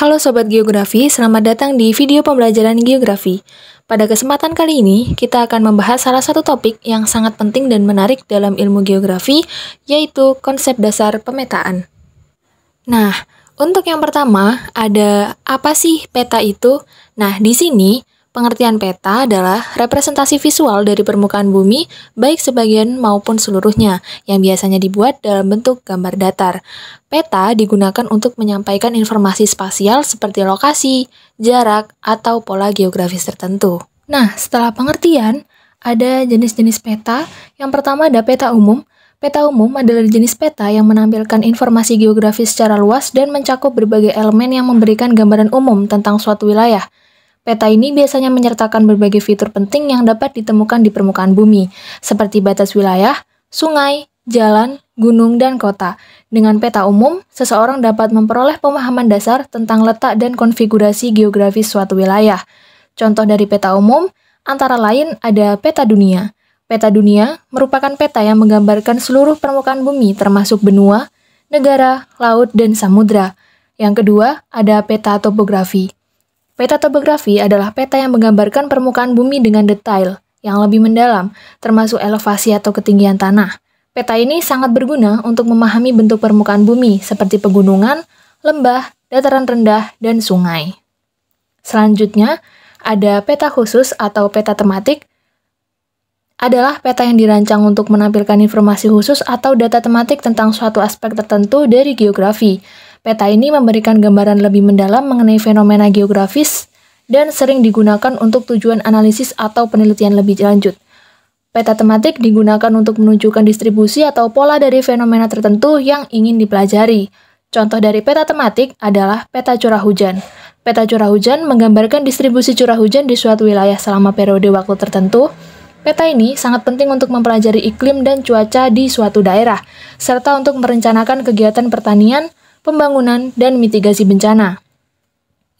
Halo Sobat Geografi, selamat datang di video pembelajaran geografi. Pada kesempatan kali ini, kita akan membahas salah satu topik yang sangat penting dan menarik dalam ilmu geografi, yaitu konsep dasar pemetaan. Nah, untuk yang pertama, ada apa sih peta itu? Nah, di sini, pengertian peta adalah representasi visual dari permukaan bumi, baik sebagian maupun seluruhnya, yang biasanya dibuat dalam bentuk gambar datar. Peta digunakan untuk menyampaikan informasi spasial seperti lokasi, jarak, atau pola geografis tertentu. Nah, setelah pengertian, ada jenis-jenis peta. Yang pertama ada peta umum. Peta umum adalah jenis peta yang menampilkan informasi geografis secara luas dan mencakup berbagai elemen yang memberikan gambaran umum tentang suatu wilayah. Peta ini biasanya menyertakan berbagai fitur penting yang dapat ditemukan di permukaan bumi, seperti batas wilayah, sungai, jalan, gunung, dan kota. Dengan peta umum, seseorang dapat memperoleh pemahaman dasar tentang letak dan konfigurasi geografis suatu wilayah. Contoh dari peta umum, antara lain ada peta dunia. Peta dunia merupakan peta yang menggambarkan seluruh permukaan bumi termasuk benua, negara, laut, dan samudra. Yang kedua, ada peta topografi. Peta topografi adalah peta yang menggambarkan permukaan bumi dengan detail, yang lebih mendalam, termasuk elevasi atau ketinggian tanah. Peta ini sangat berguna untuk memahami bentuk permukaan bumi seperti pegunungan, lembah, dataran rendah, dan sungai. Selanjutnya, ada peta khusus atau peta tematik. Adalah peta yang dirancang untuk menampilkan informasi khusus atau data tematik tentang suatu aspek tertentu dari geografi. Peta ini memberikan gambaran lebih mendalam mengenai fenomena geografis dan sering digunakan untuk tujuan analisis atau penelitian lebih lanjut. Peta tematik digunakan untuk menunjukkan distribusi atau pola dari fenomena tertentu yang ingin dipelajari. Contoh dari peta tematik adalah peta curah hujan. Peta curah hujan menggambarkan distribusi curah hujan di suatu wilayah selama periode waktu tertentu. Peta ini sangat penting untuk mempelajari iklim dan cuaca di suatu daerah, serta untuk merencanakan kegiatan pertanian, pembangunan, dan mitigasi bencana.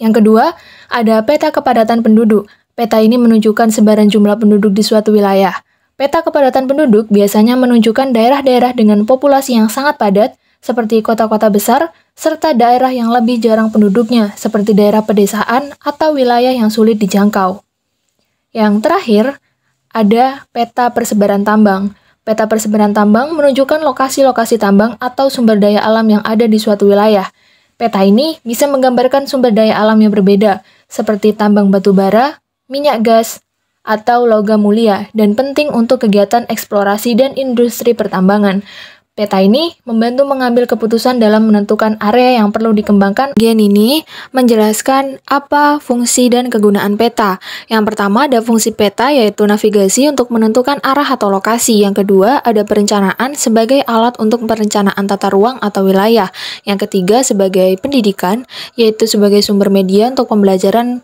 Yang kedua, ada peta kepadatan penduduk. Peta ini menunjukkan sebaran jumlah penduduk di suatu wilayah. Peta kepadatan penduduk biasanya menunjukkan daerah-daerah dengan populasi yang sangat padat, seperti kota-kota besar, serta daerah yang lebih jarang penduduknya, seperti daerah pedesaan atau wilayah yang sulit dijangkau. Yang terakhir, ada peta persebaran tambang. Peta persebaran tambang menunjukkan lokasi-lokasi tambang atau sumber daya alam yang ada di suatu wilayah. Peta ini bisa menggambarkan sumber daya alam yang berbeda, seperti tambang batu bara, minyak gas, atau logam mulia, dan penting untuk kegiatan eksplorasi dan industri pertambangan. Peta ini membantu mengambil keputusan dalam menentukan area yang perlu dikembangkan. Bagian ini menjelaskan apa fungsi dan kegunaan peta. Yang pertama ada fungsi peta yaitu navigasi untuk menentukan arah atau lokasi. Yang kedua ada perencanaan sebagai alat untuk perencanaan tata ruang atau wilayah. Yang ketiga sebagai pendidikan yaitu sebagai sumber media untuk pembelajaran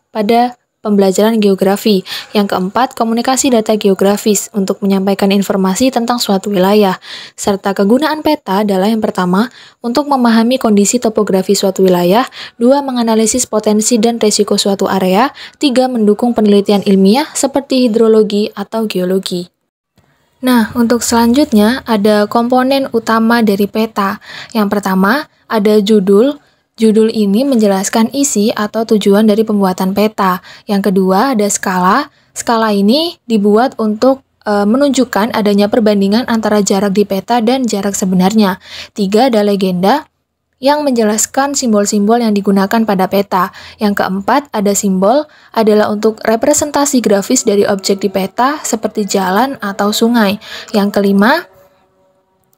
geografi. Yang keempat, komunikasi data geografis untuk menyampaikan informasi tentang suatu wilayah. Serta kegunaan peta adalah yang pertama, untuk memahami kondisi topografi suatu wilayah, dua, menganalisis potensi dan risiko suatu area, tiga, mendukung penelitian ilmiah seperti hidrologi atau geologi. Nah, untuk selanjutnya ada komponen utama dari peta. Yang pertama, ada judul. Judul ini menjelaskan isi atau tujuan dari pembuatan peta. Yang kedua ada skala. Skala ini dibuat untuk menunjukkan adanya perbandingan antara jarak di peta dan jarak sebenarnya. Tiga ada legenda yang menjelaskan simbol-simbol yang digunakan pada peta. Yang keempat ada simbol adalah untuk representasi grafis dari objek di peta seperti jalan atau sungai. Yang kelima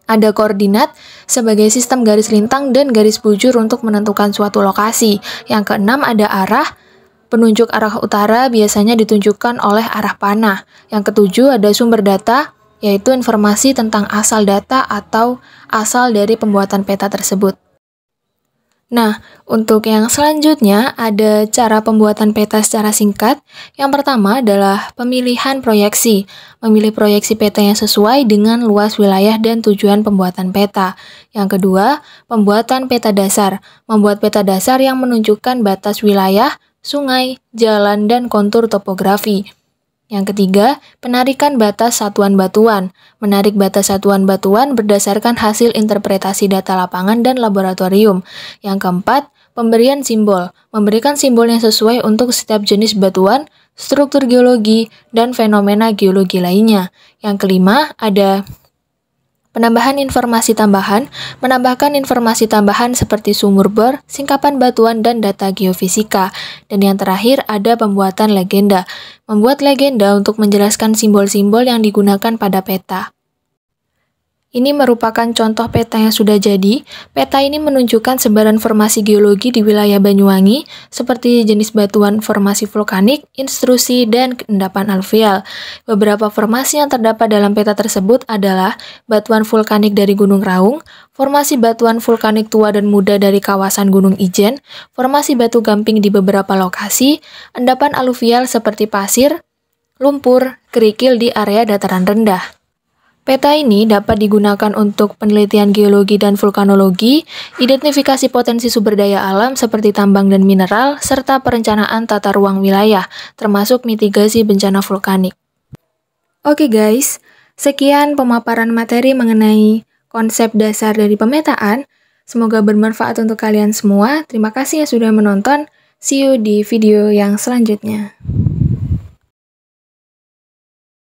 ada koordinat sebagai sistem garis lintang dan garis bujur untuk menentukan suatu lokasi. Yang keenam ada arah. Penunjuk arah utara biasanya ditunjukkan oleh arah panah. Yang ketujuh ada sumber data, yaitu informasi tentang asal data atau asal dari pembuatan peta tersebut. Nah, untuk yang selanjutnya ada cara pembuatan peta secara singkat. Yang pertama adalah pemilihan proyeksi. Memilih proyeksi peta yang sesuai dengan luas wilayah dan tujuan pembuatan peta. Yang kedua, pembuatan peta dasar. Membuat peta dasar yang menunjukkan batas wilayah, sungai, jalan, dan kontur topografi. Yang ketiga, penarikan batas satuan batuan. Menarik batas satuan batuan berdasarkan hasil interpretasi data lapangan dan laboratorium. Yang keempat, Pemberian simbol, memberikan simbol yang sesuai untuk setiap jenis batuan, struktur geologi, dan fenomena geologi lainnya. Yang kelima, ada penambahan informasi tambahan, menambahkan informasi tambahan seperti sumur bor, singkapan batuan, dan data geofisika. Dan yang terakhir, ada pembuatan legenda, membuat legenda untuk menjelaskan simbol-simbol yang digunakan pada peta. Ini merupakan contoh peta yang sudah jadi. Peta ini menunjukkan sebaran formasi geologi di wilayah Banyuwangi, seperti jenis batuan formasi vulkanik, intrusi, dan endapan aluvial. Beberapa formasi yang terdapat dalam peta tersebut adalah batuan vulkanik dari Gunung Raung, formasi batuan vulkanik tua dan muda dari kawasan Gunung Ijen, formasi batu gamping di beberapa lokasi, endapan aluvial seperti pasir, lumpur, kerikil di area dataran rendah. Peta ini dapat digunakan untuk penelitian geologi dan vulkanologi, identifikasi potensi sumber daya alam seperti tambang dan mineral, serta perencanaan tata ruang wilayah, termasuk mitigasi bencana vulkanik. Oke guys, sekian pemaparan materi mengenai konsep dasar dari pemetaan. Semoga bermanfaat untuk kalian semua. Terima kasih yang sudah menonton. See you di video yang selanjutnya.